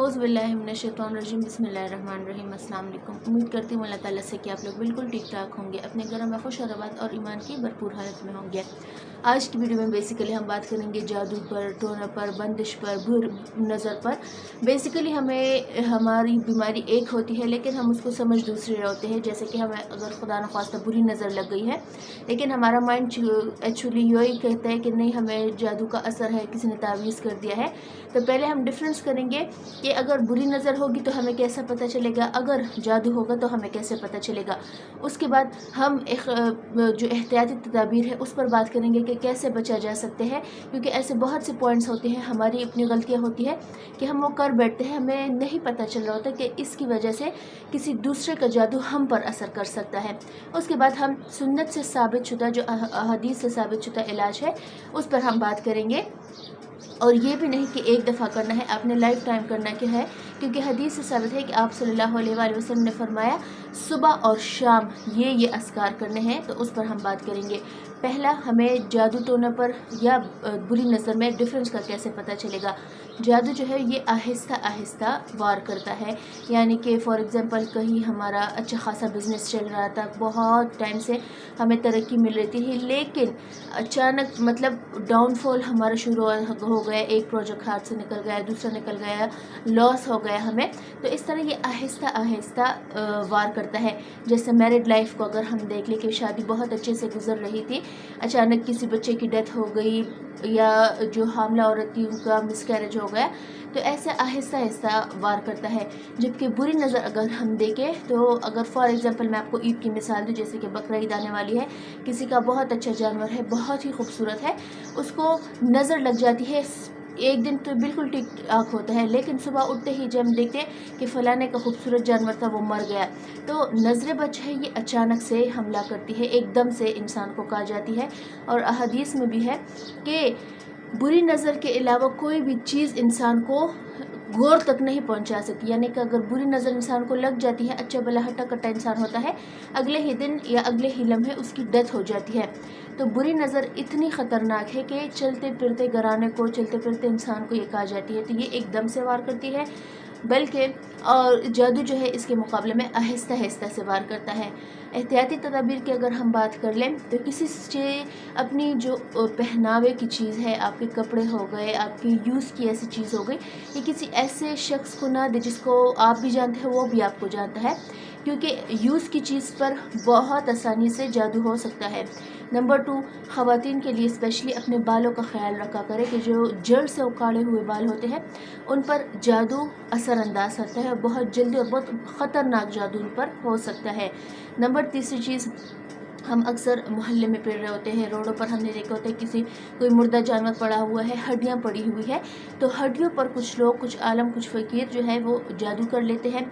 औज़ुबिल्लाहिमिनश्शैतानिर्रजीम बिस्मिल्लाहिर्रहमानिर्रहीम। अस्सलाम वालेकुम। उम्मीद करती हूँ अल्लाह ताला से कि आप लोग बिल्कुल ठीक ठाक होंगे, अपने घरों में खुश और आबाद और ईमान की भरपूर हालत में होंगे। आज की वीडियो में बेसिकली हम बात करेंगे जादू पर, टोना पर, बंदिश पर, बुर नज़र पर। बेसिकली हमें हमारी बीमारी एक होती है लेकिन हम उसको समझ दूसरे रहे होते हैं। जैसे कि हमें अगर खुदा न खास्ता बुरी नज़र लग गई है लेकिन हमारा माइंड एक्चुअली यही कहता है कि नहीं, हमें जादू का असर है, किसी ने तावीज़ कर दिया है। तो पहले हम डिफरेंस करेंगे कि अगर बुरी नज़र होगी तो हमें कैसे पता चलेगा, अगर जादू होगा तो हमें कैसे पता चलेगा। उसके बाद हम एक जो एहतियाती तदाबीर है उस पर बात करेंगे कि कैसे बचा जा सकते हैं, क्योंकि ऐसे बहुत से पॉइंट्स होते हैं, हमारी अपनी गलतियां होती है कि हम वो कर बैठते हैं, हमें नहीं पता चल रहा होता कि इसकी वजह से किसी दूसरे का जादू हम पर असर कर सकता है। उसके बाद हम सुन्नत से साबित शुदा, जो हदीस से साबित शुदा इलाज है, उस पर हम बात करेंगे। और ये भी नहीं कि एक दफ़ा करना है, आपने लाइफ टाइम करना क्या है, क्योंकि हदीस से साबित है कि आप सल्लल्लाहु अलैहि वसल्लम ने फरमाया सुबह और शाम ये अस्कार करने हैं। तो उस पर हम बात करेंगे। पहला, हमें जादू टोना पर या बुरी नज़र में डिफरेंस का कैसे पता चलेगा। जादू जो है ये आहिस्ता आहिस्ता वार करता है, यानी कि फॉर एग्ज़ाम्पल कहीं हमारा अच्छा खासा बिजनेस चल रहा था, बहुत टाइम से हमें तरक्की मिल रही थी, लेकिन अचानक मतलब डाउनफॉल हमारा शुरू हो गया, एक प्रोजेक्ट हाथ से निकल गया, दूसरा निकल गया, लॉस हो गया हमें। तो इस तरह ये आहिस्ता आहिस्ता वार करता है। जैसे मैरिड लाइफ को अगर हम देख लें कि शादी बहुत अच्छे से गुजर रही थी, अचानक किसी बच्चे की डेथ हो गई या जो हामला औरत थी उनका मिसकैरेज हो गया, तो ऐसे आहिस्ता आहिस्ता वार करता है। जबकि बुरी नज़र अगर हम देखें तो अगर फॉर एग्ज़ाम्पल मैं आपको ईद की मिसाल दूँ, जैसे कि बकरा ईद आने वाली है, किसी का बहुत अच्छा जानवर है, बहुत ही खूबसूरत है, उसको नज़र लग जाती है, एक दिन तो बिल्कुल ठीक ठाक होता है, लेकिन सुबह उठते ही जब हम देखते हैं कि फ़लाने का खूबसूरत जानवर था वो मर गया। तो नज़र बद है ये अचानक से हमला करती है, एकदम से इंसान को कहा जाती है। और अहदीस में भी है कि बुरी नज़र के अलावा कोई भी चीज़ इंसान को गौर तक नहीं पहुंचा सकती, यानी कि अगर बुरी नज़र इंसान को लग जाती है, अच्छा भला हट्टा कट्टा इंसान होता है, अगले ही दिन या अगले ही लम्हे उसकी डेथ हो जाती है। तो बुरी नज़र इतनी ख़तरनाक है कि चलते फिरते घराने को, चलते फिरते इंसान को ये कहा जाती है। तो ये एकदम से वार करती है, बल्कि और जादू जो है इसके मुकाबले में आहिस्ता आहिस्ता से वार करता है। एहतियाती तदाबीर की अगर हम बात कर लें तो किसी से अपनी जो पहनावे की चीज़ है, आपके कपड़े हो गए, आपकी यूज़ की ऐसी चीज़ हो गई, ये किसी ऐसे शख्स को ना दे जिसको आप भी जानते हैं वो भी आपको जानता है, क्योंकि यूज़ की चीज़ पर बहुत आसानी से जादू हो सकता है। नंबर 2, ख़वातीन के लिए स्पेशली अपने बालों का ख्याल रखा करें कि जो जड़ से उखाड़े हुए बाल होते हैं उन पर जादू असरअंदाज होता है, बहुत जल्दी और बहुत ख़तरनाक जादू उन पर हो सकता है। नंबर 3 चीज़, हम अक्सर मोहल्ले में फिर रहे होते हैं, रोडों पर हमने देखा होता है कोई मुर्दा जानवर पड़ा हुआ है, हड्डियाँ पड़ी हुई है, तो हड्डियों पर कुछ लोग, कुछ आलम, कुछ फ़कीर जो है वो जादू कर लेते हैं,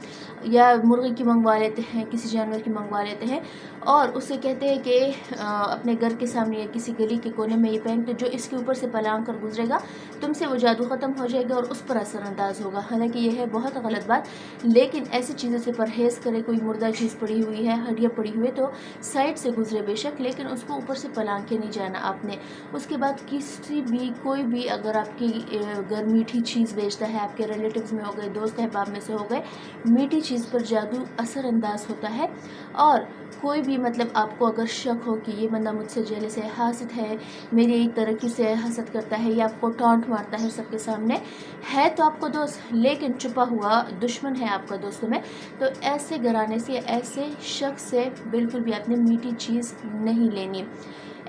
या मुर्गे की मंगवा लेते हैं, किसी जानवर की मंगवा लेते हैं, और उससे कहते हैं कि अपने घर के सामने या किसी गली के कोने में ये पहन, तो जो इसके ऊपर से पलांग कर गुजरेगा तुमसे वो जादू ख़त्म हो जाएगा और उस पर असरअंदाज होगा। हालांकि यह है बहुत गलत बात, लेकिन ऐसी चीज़ों से परहेज़ करें। कोई मुर्दा चीज़ पड़ी हुई है, हड्डियाँ पड़ी हुई है, तो साइड से गुजरे बेशक, लेकिन उसको ऊपर से पलांग के नहीं जाना आपने। उसके बाद किसी भी, कोई भी अगर आपकी घर मीठी चीज़ बेचता है, आपके रिलेटिव्स में हो गए, दोस्त अहबाब में से हो गए, मीठी चीज़ पर जादू असरअंदाज होता है। और कोई भी मतलब आपको अगर शक हो कि ये बंदा मुझसे जेलस है, हासिद है, मेरी तरक्की से हसद करता है, या आपको टॉन्ट मारता है सबके सामने, है तो आपको दोस्त लेकिन छुपा हुआ दुश्मन है आपका दोस्तों में, तो ऐसे घराने से, ऐसे शख्स से बिल्कुल भी आपने मीठी चीज़ नहीं लेनी।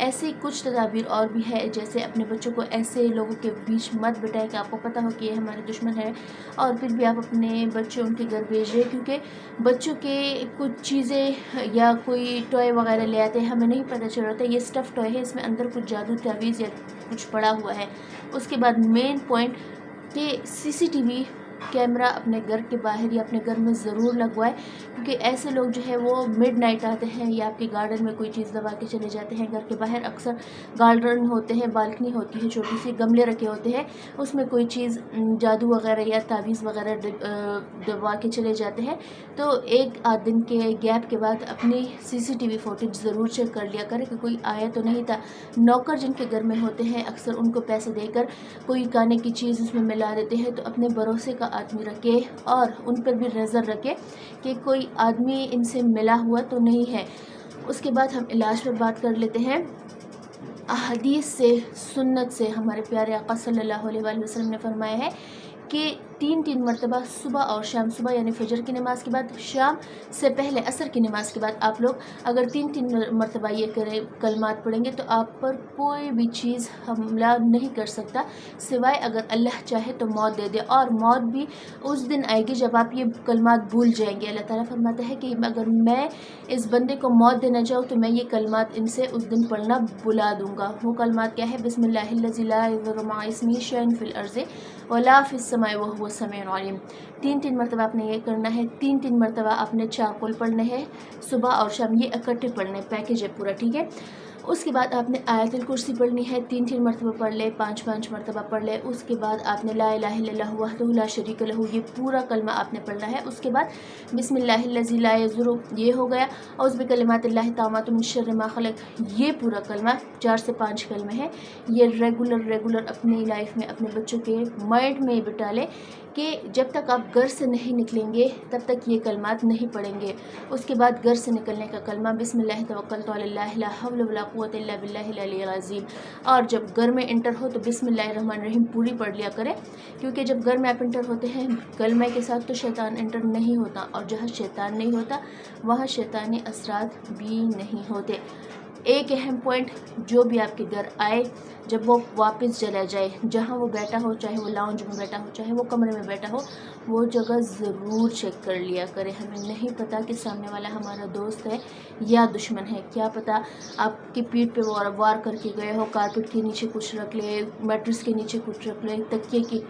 ऐसे कुछ तदाबीर और भी है, जैसे अपने बच्चों को ऐसे लोगों के बीच मत बिठाएं कि आपको पता हो कि ये हमारे दुश्मन है, और फिर भी आप अपने बच्चे उनके घर भेज रहे, क्योंकि बच्चों के कुछ चीज़ें या कोई टॉय वगैरह ले आते हैं, हमें नहीं पता चल रहा था ये स्टफ़ टॉय है, इसमें अंदर कुछ जादू तावीज़ या कुछ पड़ा हुआ है। उसके बाद मेन पॉइंट कि CCTV कैमरा अपने घर के बाहर या अपने घर में ज़रूर लगवाए, क्योंकि ऐसे लोग जो है वो मिडनाइट आते हैं या आपके गार्डन में कोई चीज़ दबा के चले जाते हैं। घर के बाहर अक्सर गार्डन होते हैं, बालकनी होती है, छोटी सी गमले रखे होते हैं, उसमें कोई चीज़ जादू वगैरह या तावीज़ वगैरह दबा के चले जाते हैं। तो एक आध दिन के गैप के बाद अपनी CCTV फुटेज ज़रूर चेक कर लिया करें कि कोई आया तो नहीं था। नौकर जिनके घर में होते हैं अक्सर उनको पैसे देकर कोई खाने की चीज़ उसमें मिला देते हैं, तो अपने भरोसे का آدمی رکھے اور ان پر بھی نظر رکھے کہ کوئی آدمی ان سے ملا ہوا تو نہیں ہے۔ اس کے بعد ہم علاج پر بات کر لیتے ہیں۔ احادیث سے، سنت سے ہمارے پیارے آقا صلی اللہ علیہ وآلہ وسلم نے فرمایا ہے کہ 3 مرتبہ صبح اور شام، صبح یعنی فجر کی نماز کے بعد، شام سے پہلے عصر کی نماز کے بعد آپ لوگ اگر 3 مرتبہ یہ کلمات پڑھیں گے تو آپ پر کوئی بھی چیز حملہ نہیں کر سکتا، سوائے اگر اللہ چاہے تو موت دے دے، اور موت بھی اس دن آئے گی جب آپ یہ کلمات بھول جائیں گے۔ اللہ تعالیٰ فرماتا ہے کہ اگر میں اس بندے کو موت دینا چاہوں تو میں یہ کلمات ان سے اس دن پڑھنا بلا دوں گا۔ وہ کلمات کیا ہے؟ بسم اللہ الذی لا یضر مع اسمہ شیء فی الارض ولا فی السماء وہو السمیع العلیم۔ 3 مرتبہ آپ نے یہ کرنا ہے۔ 3 مرتبہ آپ نے چارکل پڑھنے ہیں، صبح اور شام، یہ اکٹھے پڑھنے، پیکج ہے پورا، ٹھیک ہے۔ اس کے بعد آپ نے آیت الکرسی پڑھنی ہے، 3 مرتبہ پڑھ لے، 5 مرتبہ پڑھ لے۔ اس کے بعد آپ نے لا الہ الا اللہ وحدہ لا شریک لہ، یہ پورا کلمہ آپ نے پڑھنا ہے۔ اس کے بعد بسم اللہ الذی لا یضر، یہ ہو گیا۔ اعوذ بکلمات اللہ التامات من شر ما خلق، یہ پورا کلمہ 4 سے 5 کلمے ہیں۔ یہ ریگولر اپنی لائف میں، اپنے بچوں کے مائنڈ میں بٹا لے کہ جب تک آپ گھر سے نہیں نکلیں گے تب تک یہ کلمات نہیں پڑھیں گے۔ اس کے بعد گھر سے نکلنے کا کلمہ بسم اللہ توکلت علی اللہ لا حول ولا قوۃ الا باللہ العلی العظیم، اور جب گھر میں انٹر ہو تو بسم اللہ الرحمن الرحیم پوری پڑھ لیا کریں، کیونکہ جب گھر میں آپ انٹر ہوتے ہیں کلمہ کے ساتھ تو شیطان انٹر نہیں ہوتا، اور جہاں شیطان نہیں ہوتا وہاں شیطانی اثرات بھی نہیں ہوتے۔ ایک اہم پوائنٹ، جو بھی آپ کے گھر آئے جب وہ واپس چلا جائے، جہاں وہ بیٹھا ہو، چاہے وہ لاؤنج میں بیٹھا ہو، چاہے وہ کمرے میں بیٹھا ہو، وہ جگہ ضرور چیک کر لیا کرے۔ ہمیں نہیں پتہ کہ سامنے والا ہمارا دوست ہے یا دشمن ہے، کیا پتہ آپ کی پیٹھ پہ وار کر کے گئے ہو، کارپیٹ کے نیچے کچھ رکھ لے، میٹرس کے نیچے کچھ رکھ لے، تکیے کے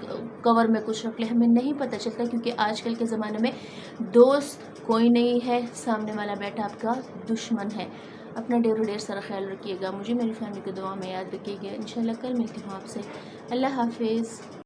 کور میں کچھ رکھ لے، ہمیں نہیں پتہ چلتا، کیونکہ آج کل کے زمانے میں دوست کوئی نہیں ہے، سامنے والا بیٹھا آپ کا دشمن ہے۔ اپنا ڈیر سارا خیال رکھیے گا، مجھے میری فیملی کی دعا میں یاد رکھیے گا۔ انشاءاللہ کل ملتی ہوں آپ سے۔ اللہ حافظ۔